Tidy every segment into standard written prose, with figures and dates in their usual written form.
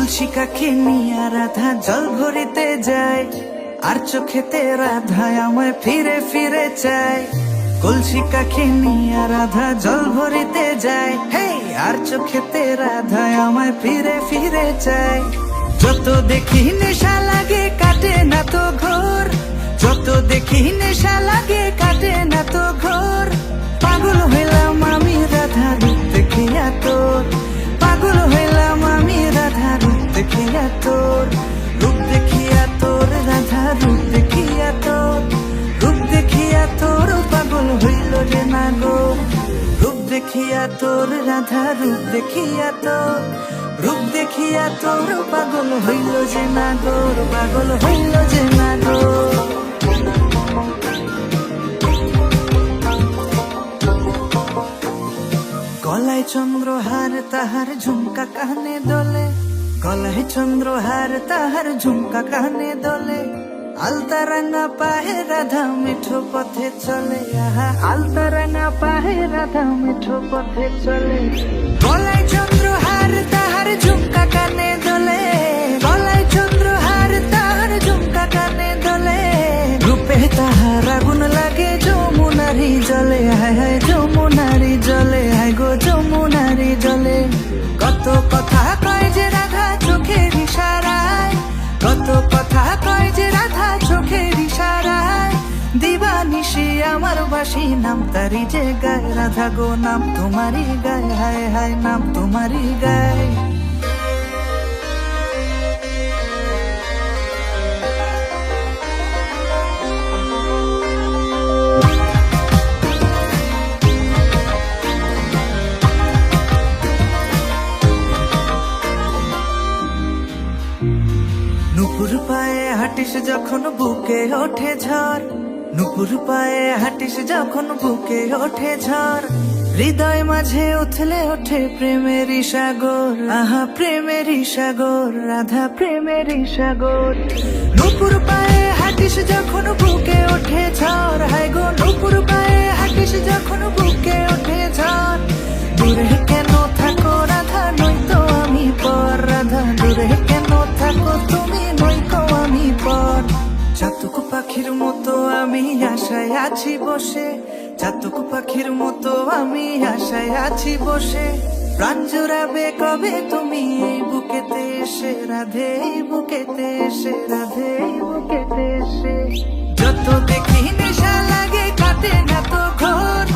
কলসি কাকে নিয়া রাধা জল ভরিতে যায়, আর চোখেতে রাধা আমায় ফিরে ফিরে চায়। কলসি কাকে নিয়া রাধা জল ভরিতে যায়, হে আর চোখেতে রাধা আমায় ফিরে ফিরে চায়। যত দেখি নেশা লাগে কাটে না তো ঘোর, যত দেখি নেশা লাগে কাটে না তো ঘোর। পাগল হইলাম আমি রাধা রূপ দেখিয়া তোর, পাগল হইলাম আমি রাধা রূপ দেখিয়া তোর। রূপ দেখিয়া তোর রাধা রূপ দেখিয়া তোর, রূপ দেখিয়া তোর পাগল হইল রে না গো। রূপ দেখিয়া তোর রাধা রূপ দেখিয়া তোর, রূপ দেখিয়া তোর পাগল হইল যে না গো, পাগল হইল যে না গো। গলায় চন্দ্রহার তাহার ঝুমকা কানে দোলে, গলায় চন্দ্রহার তাহার ঝুমকা কানে দোলে। আলতা রাঙা পাহে রাধা মিঠো পথে চলে, আহা আলতা রাঙা পাহে রাধা মিঠো পথে চলে। গলায় চন্দ্রহার তাহার ঝুমকা কানে দোলে, গলায় চন্দ্রহার তাহার ঝুমকা কানে দোলে। রূপে তাহার আগুন লাগে যমুনারি জলে, হায় হায় যমুনারি জলে, হায় গো যমুনারি জলে। কত কথা কয় যে রাধা চোখের ইশারায়, কত কথা কয় যে রাধা চোখের ইশারায়। দিবানিশি আমার বাসি নাম তারি যে গায়, রাধা গো নাম তোমারি গায়, হায় হায় নাম তোমারি গায়। নুপুর পায়ে হাঁটিস যখন বুকে ওঠে ঝড়, নুপুর পায়ে হাঁটিস যখন বুকে ওঠে ঝড়। হৃদয় মাঝে উথলে ওঠে প্রেমের সাগর, আহা প্রেমের সাগর, রাধা প্রেমের সাগর। নুপুর পায়ে হাঁটিস যখন বুকে ওঠে ঝড়, হায় গো নুপুর পায়ে হাঁটিস যখন বুকে ওঠে ঝড়। দূরে কেন থাকো রাধা নয়তো আমি পর, রাধা দূরে কেন থাকো তুমি নয়তো আমি পর। চাতক পাখির মতো আমি আশায় আছি বসে, চাতক পাখির মতো আমি আশায় আছি বসে। প্রাণ জোড়াবে কবে তুমি এই বুকেতে এসে, রাধে এই বুকেতে এসে, রাধে এই বুকেতে এসে। যত দেখি নেশা লাগে কাটে না তো ঘোর,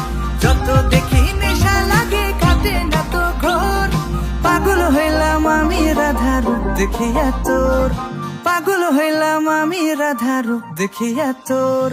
যত দেখি নেশা লাগে কাটে না তো ঘোর। পাগল হইলাম আমি রাধা রূপ দেখিয়া তোর, পাগল হইলাম আমি রাধা রূপ দেখিয়া তোর।